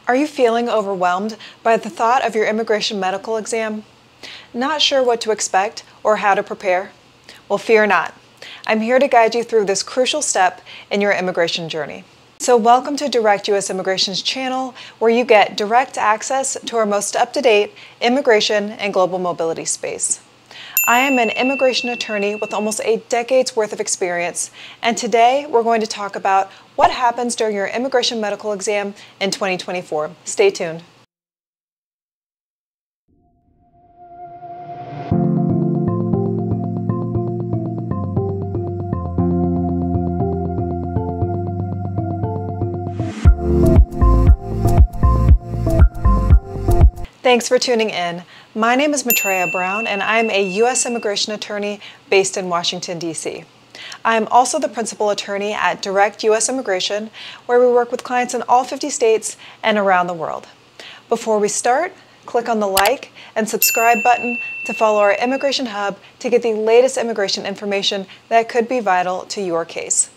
Are you feeling overwhelmed by the thought of your immigration medical exam? Not sure what to expect or how to prepare? Well, fear not. I'm here to guide you through this crucial step in your immigration journey. So welcome to Direct U.S. Immigration's channel, where you get direct access to our most up-to-date immigration and global mobility space. I am an immigration attorney with almost a decade's worth of experience, and today we're going to talk about what happens during your immigration medical exam in 2024. Stay tuned. Thanks for tuning in. My name is Maitreya Brown, and I'm a U.S. immigration attorney based in Washington, D.C. I am also the principal attorney at Direct U.S. Immigration, where we work with clients in all 50 states and around the world. Before we start, click on the like and subscribe button to follow our Immigration Hub to get the latest immigration information that could be vital to your case.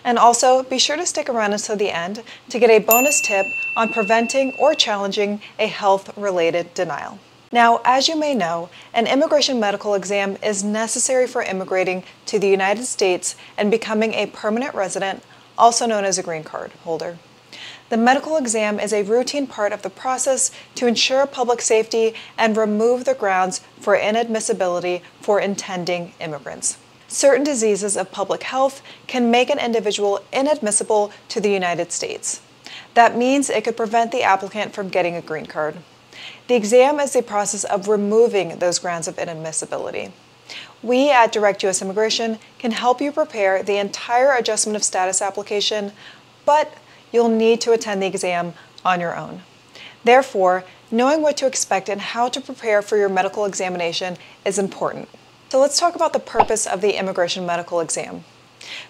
And also, be sure to stick around until the end to get a bonus tip on preventing or challenging a health-related denial. Now, as you may know, an immigration medical exam is necessary for immigrating to the United States and becoming a permanent resident, also known as a green card holder. The medical exam is a routine part of the process to ensure public safety and remove the grounds for inadmissibility for intending immigrants. Certain diseases of public health can make an individual inadmissible to the United States. That means it could prevent the applicant from getting a green card. The exam is the process of removing those grounds of inadmissibility. We at Direct U.S. Immigration can help you prepare the entire adjustment of status application, but you'll need to attend the exam on your own. Therefore, knowing what to expect and how to prepare for your medical examination is important. So let's talk about the purpose of the immigration medical exam.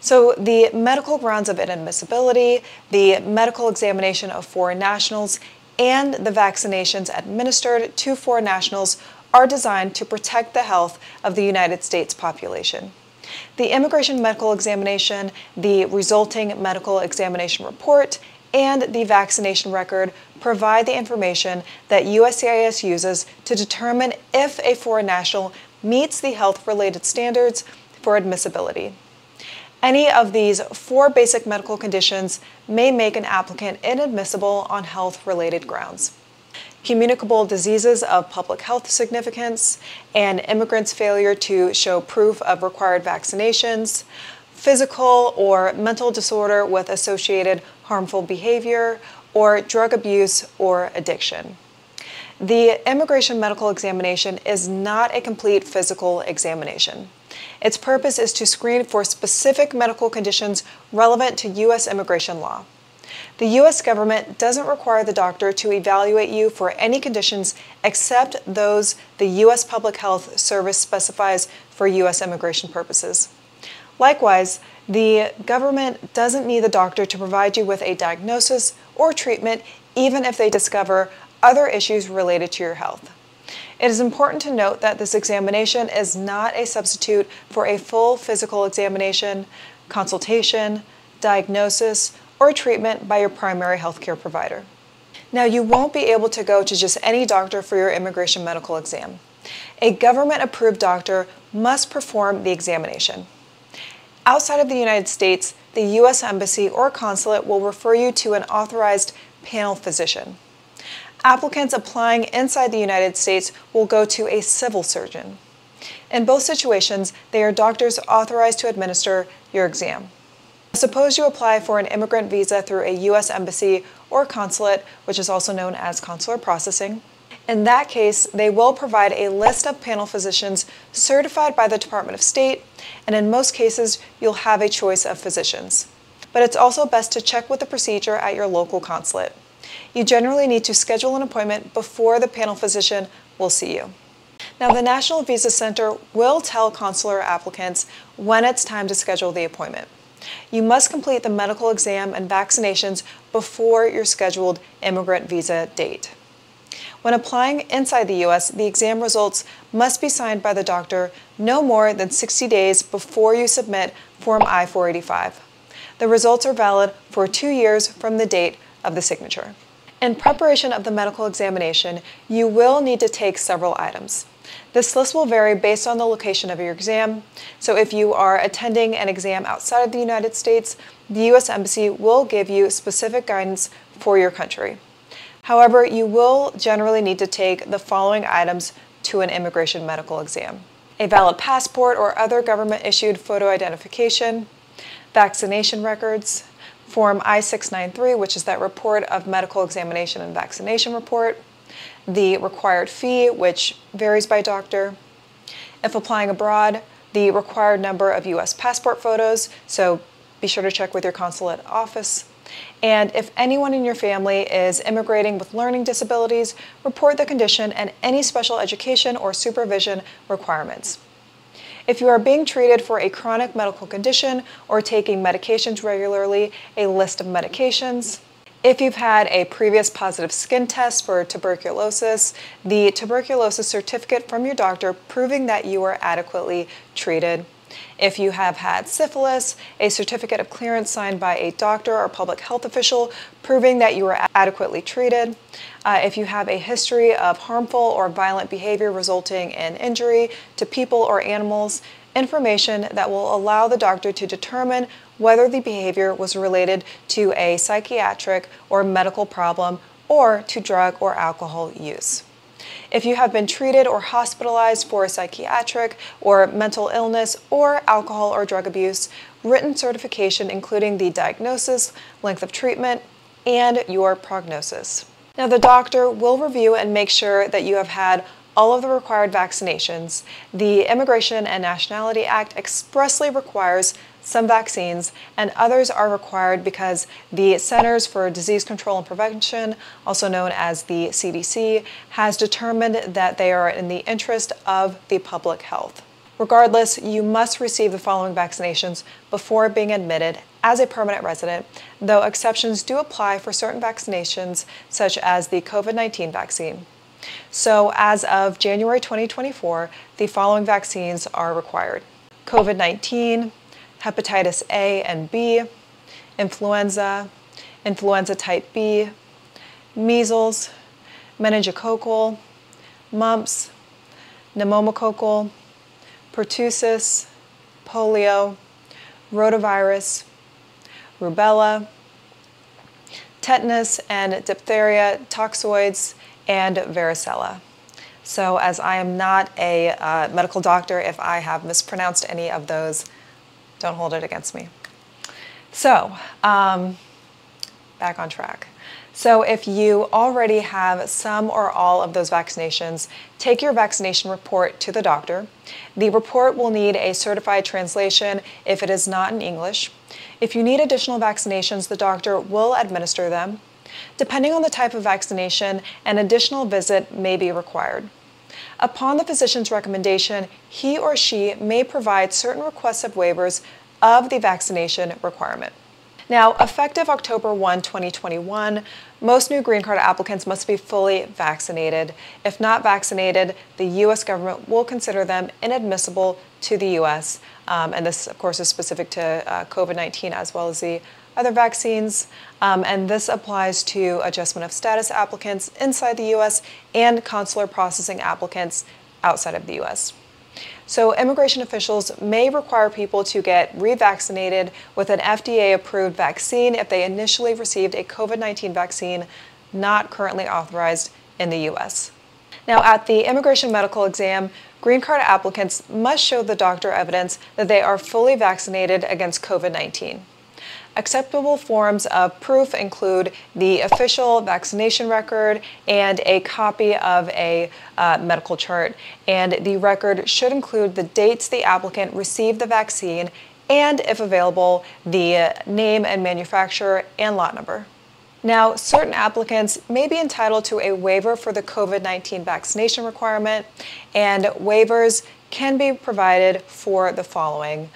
So the medical grounds of inadmissibility, the medical examination of foreign nationals, and the vaccinations administered to foreign nationals are designed to protect the health of the United States population. The immigration medical examination, the resulting medical examination report, and the vaccination record provide the information that USCIS uses to determine if a foreign national meets the health-related standards for admissibility. Any of these four basic medical conditions may make an applicant inadmissible on health-related grounds: communicable diseases of public health significance, an immigrant's failure to show proof of required vaccinations, physical or mental disorder with associated harmful behavior, or drug abuse or addiction. The immigration medical examination is not a complete physical examination. Its purpose is to screen for specific medical conditions relevant to U.S. immigration law. The U.S. government doesn't require the doctor to evaluate you for any conditions except those the U.S. Public Health Service specifies for U.S. immigration purposes. Likewise, the government doesn't need the doctor to provide you with a diagnosis or treatment even if they discover other issues related to your health. It is important to note that this examination is not a substitute for a full physical examination, consultation, diagnosis, or treatment by your primary healthcare provider. Now, you won't be able to go to just any doctor for your immigration medical exam. A government-approved doctor must perform the examination. Outside of the United States, the U.S. Embassy or consulate will refer you to an authorized panel physician. Applicants applying inside the United States will go to a civil surgeon. In both situations, they are doctors authorized to administer your exam. Suppose you apply for an immigrant visa through a U.S. Embassy or consulate, which is also known as consular processing. In that case, they will provide a list of panel physicians certified by the Department of State, and in most cases, you'll have a choice of physicians. But it's also best to check with the procedure at your local consulate. You generally need to schedule an appointment before the panel physician will see you. Now, the National Visa Center will tell consular applicants when it's time to schedule the appointment. You must complete the medical exam and vaccinations before your scheduled immigrant visa date. When applying inside the U.S., the exam results must be signed by the doctor no more than 60 days before you submit Form I-485. The results are valid for 2 years from the date of the signature. In preparation of the medical examination, you will need to take several items. This list will vary based on the location of your exam. So if you are attending an exam outside of the United States, the U.S. Embassy will give you specific guidance for your country. However, you will generally need to take the following items to an immigration medical exam: a valid passport or other government-issued photo identification, vaccination records, Form I-693, which is that report of medical examination and vaccination report, the required fee, which varies by doctor. If applying abroad, the required number of U.S. passport photos, so be sure to check with your consulate office. And if anyone in your family is immigrating with learning disabilities, report the condition and any special education or supervision requirements. If you are being treated for a chronic medical condition or taking medications regularly, a list of medications. If you've had a previous positive skin test for tuberculosis, the tuberculosis certificate from your doctor proving that you are adequately treated. If you have had syphilis, a certificate of clearance signed by a doctor or public health official proving that you are adequately treated. If you have a history of harmful or violent behavior resulting in injury to people or animals, information that will allow the doctor to determine whether the behavior was related to a psychiatric or medical problem or to drug or alcohol use. If you have been treated or hospitalized for a psychiatric or mental illness or alcohol or drug abuse, written certification including the diagnosis, length of treatment, and your prognosis. Now, the doctor will review and make sure that you have had all of the required vaccinations. The Immigration and Nationality Act expressly requires some vaccines, and others are required because the Centers for Disease Control and Prevention, also known as the CDC, has determined that they are in the interest of the public health. Regardless, you must receive the following vaccinations before being admitted as a permanent resident, though exceptions do apply for certain vaccinations, such as the COVID-19 vaccine. So as of January 2024, the following vaccines are required: COVID-19, hepatitis A and B, influenza, influenza type B, measles, meningococcal, mumps, pneumococcal, pertussis, polio, rotavirus, rubella, tetanus and diphtheria, toxoids, and varicella. So as I am not a medical doctor, if I have mispronounced any of those, don't hold it against me. So, back on track. So if you already have some or all of those vaccinations, take your vaccination report to the doctor. The report will need a certified translation if it is not in English. If you need additional vaccinations, the doctor will administer them. Depending on the type of vaccination, an additional visit may be required. Upon the physician's recommendation, he or she may provide certain requested waivers of the vaccination requirement. Now, effective October 1, 2021, most new green card applicants must be fully vaccinated. If not vaccinated, the U.S. government will consider them inadmissible to the U.S. And this, of course, is specific to COVID-19 as well as the other vaccines. And this applies to adjustment of status applicants inside the U.S. and consular processing applicants outside of the U.S. So immigration officials may require people to get revaccinated with an FDA-approved vaccine if they initially received a COVID-19 vaccine not currently authorized in the U.S. Now, at the immigration medical exam, green card applicants must show the doctor evidence that they are fully vaccinated against COVID-19. Acceptable forms of proof include the official vaccination record and a copy of a medical chart. And the record should include the dates the applicant received the vaccine and, if available, the name and manufacturer and lot number. Now, certain applicants may be entitled to a waiver for the COVID-19 vaccination requirement, and waivers can be provided for the following: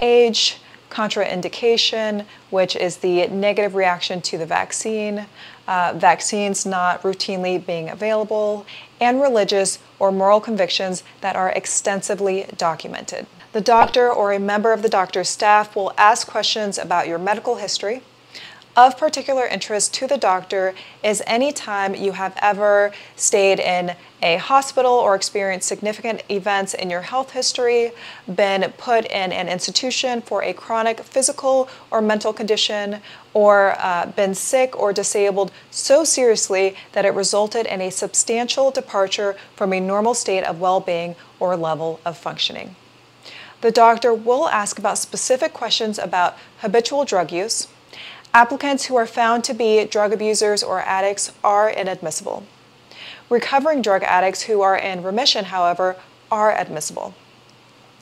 age, contraindication, which is the negative reaction to the vaccine, vaccines not routinely being available, and religious or moral convictions that are extensively documented. The doctor or a member of the doctor's staff will ask questions about your medical history. Of particular interest to the doctor is any time you have ever stayed in a hospital or experienced significant events in your health history, been put in an institution for a chronic physical or mental condition, or been sick or disabled so seriously that it resulted in a substantial departure from a normal state of well-being or level of functioning. The doctor will ask about specific questions about habitual drug use. Applicants who are found to be drug abusers or addicts are inadmissible. Recovering drug addicts who are in remission, however, are admissible.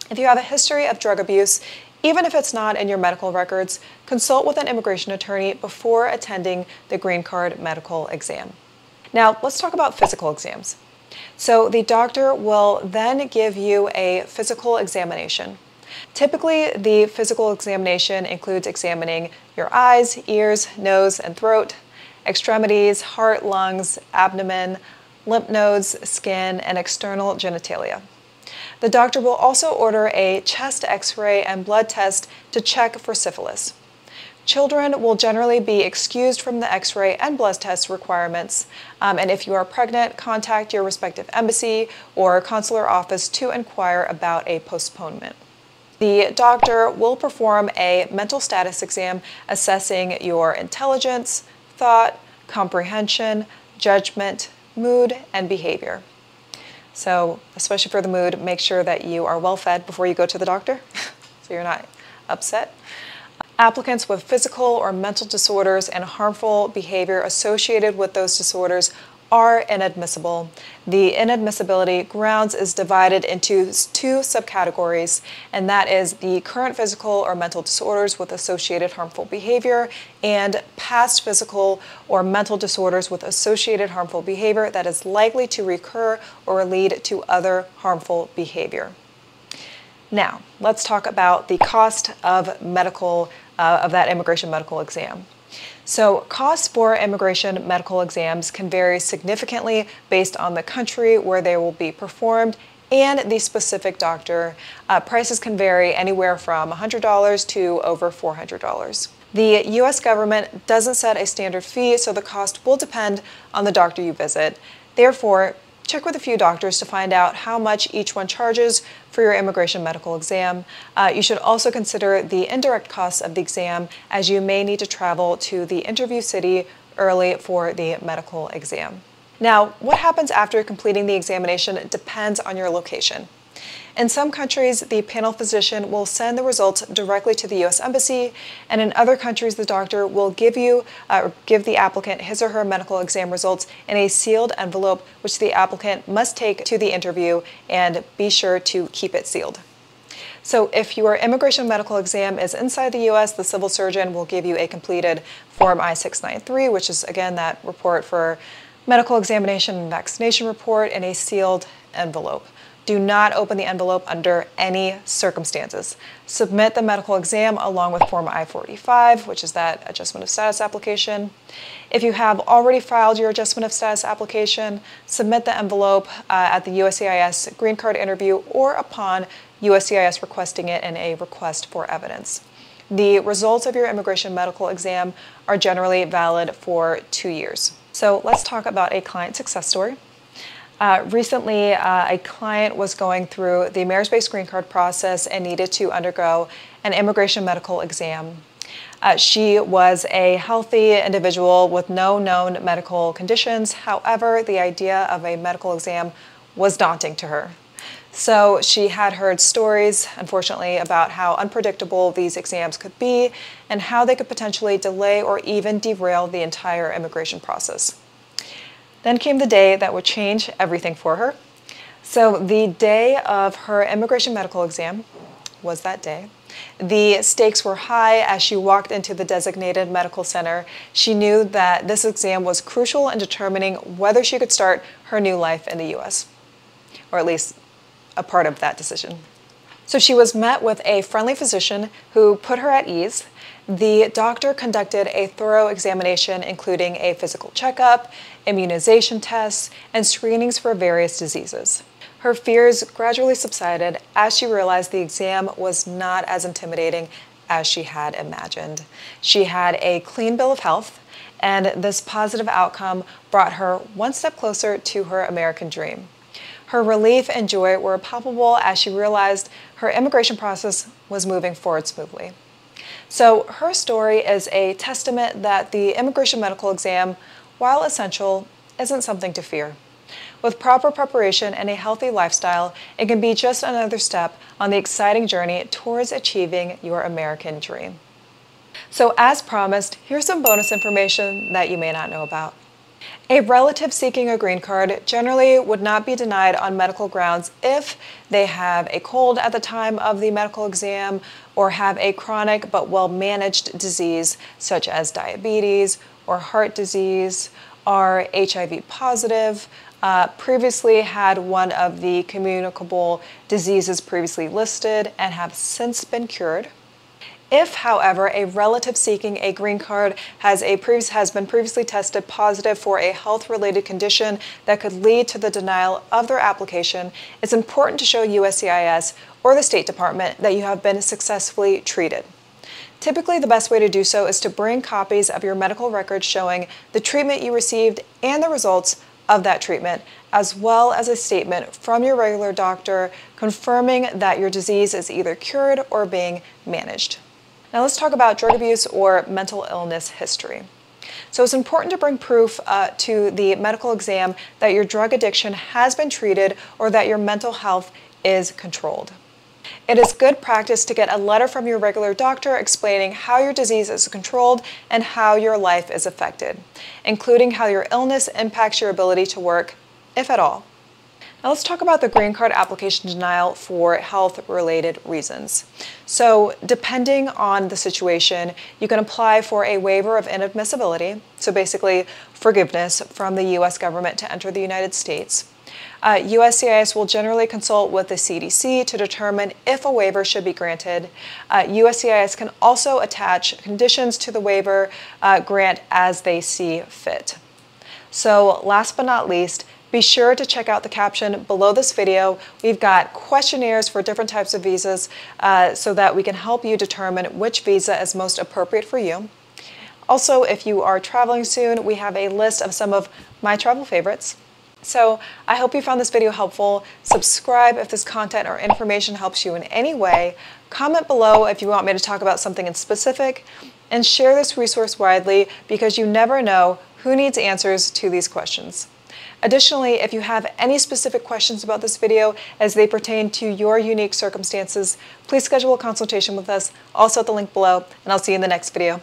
If you have a history of drug abuse, even if it's not in your medical records, consult with an immigration attorney before attending the green card medical exam. Now, let's talk about physical exams. So the doctor will then give you a physical examination. Typically, the physical examination includes examining your eyes, ears, nose, and throat, extremities, heart, lungs, abdomen, lymph nodes, skin, and external genitalia. The doctor will also order a chest x-ray and blood test to check for syphilis. Children will generally be excused from the x-ray and blood test requirements, and if you are pregnant, contact your respective embassy or consular office to inquire about a postponement. The doctor will perform a mental status exam assessing your intelligence, thought, comprehension, judgment, mood, and behavior. So, especially for the mood, make sure that you are well fed before you go to the doctor, so you're not upset. Applicants with physical or mental disorders and harmful behavior associated with those disorders are inadmissible. The inadmissibility grounds is divided into two subcategories, and that is the current physical or mental disorders with associated harmful behavior and past physical or mental disorders with associated harmful behavior that is likely to recur or lead to other harmful behavior. Now, let's talk about the cost of that immigration medical exam. So costs for immigration medical exams can vary significantly based on the country where they will be performed and the specific doctor. Prices can vary anywhere from $100 to over $400. The U.S. government doesn't set a standard fee, so the cost will depend on the doctor you visit. Therefore, check with a few doctors to find out how much each one charges for your immigration medical exam. You should also consider the indirect costs of the exam, as you may need to travel to the interview city early for the medical exam. Now, what happens after completing the examination depends on your location. In some countries, the panel physician will send the results directly to the U.S. Embassy, and in other countries, the doctor will give the applicant his or her medical exam results in a sealed envelope, which the applicant must take to the interview and be sure to keep it sealed. So if your immigration medical exam is inside the U.S., the civil surgeon will give you a completed Form I-693, which is, again, that report for medical examination and vaccination report in a sealed envelope. Do not open the envelope under any circumstances. Submit the medical exam along with Form I-45, which is that adjustment of status application. If you have already filed your adjustment of status application, submit the envelope at the USCIS green card interview or upon USCIS requesting it in a request for evidence. The results of your immigration medical exam are generally valid for 2 years. So let's talk about a client success story. Recently, a client was going through the marriage-based green card process and needed to undergo an immigration medical exam. She was a healthy individual with no known medical conditions. However, the idea of a medical exam was daunting to her. So she had heard stories, unfortunately, about how unpredictable these exams could be and how they could potentially delay or even derail the entire immigration process. Then came the day that would change everything for her. So the day of her immigration medical exam was that day. The stakes were high as she walked into the designated medical center. She knew that this exam was crucial in determining whether she could start her new life in the U.S., or at least a part of that decision. So she was met with a friendly physician who put her at ease. The doctor conducted a thorough examination, including a physical checkup, immunization tests, and screenings for various diseases. Her fears gradually subsided as she realized the exam was not as intimidating as she had imagined. She had a clean bill of health, and this positive outcome brought her one step closer to her American dream. Her relief and joy were palpable as she realized her immigration process was moving forward smoothly. So her story is a testament that the immigration medical exam, while essential, isn't something to fear. With proper preparation and a healthy lifestyle, it can be just another step on the exciting journey towards achieving your American dream. So as promised, here's some bonus information that you may not know about. A relative seeking a green card generally would not be denied on medical grounds if they have a cold at the time of the medical exam or have a chronic but well-managed disease such as diabetes or heart disease, are HIV positive, previously had one of the communicable diseases previously listed and have since been cured. If, however, a relative seeking a green card has been previously tested positive for a health-related condition that could lead to the denial of their application, it's important to show USCIS or the State Department that you have been successfully treated. Typically, the best way to do so is to bring copies of your medical records showing the treatment you received and the results of that treatment, as well as a statement from your regular doctor confirming that your disease is either cured or being managed. Now let's talk about drug abuse or mental illness history. So it's important to bring proof to the medical exam that your drug addiction has been treated or that your mental health is controlled. It is good practice to get a letter from your regular doctor explaining how your disease is controlled and how your life is affected, including how your illness impacts your ability to work, if at all. Now let's talk about the green card application denial for health-related reasons. So depending on the situation, you can apply for a waiver of inadmissibility, so basically forgiveness from the U.S. government to enter the United States. USCIS will generally consult with the CDC to determine if a waiver should be granted. USCIS can also attach conditions to the waiver grant as they see fit. So last but not least, be sure to check out the caption below this video. We've got questionnaires for different types of visas so that we can help you determine which visa is most appropriate for you. Also, if you are traveling soon, we have a list of some of my travel favorites. So I hope you found this video helpful. Subscribe if this content or information helps you in any way. Comment below if you want me to talk about something in specific, and share this resource widely because you never know who needs answers to these questions. Additionally, if you have any specific questions about this video as they pertain to your unique circumstances, please schedule a consultation with us, also at the link below, and I'll see you in the next video.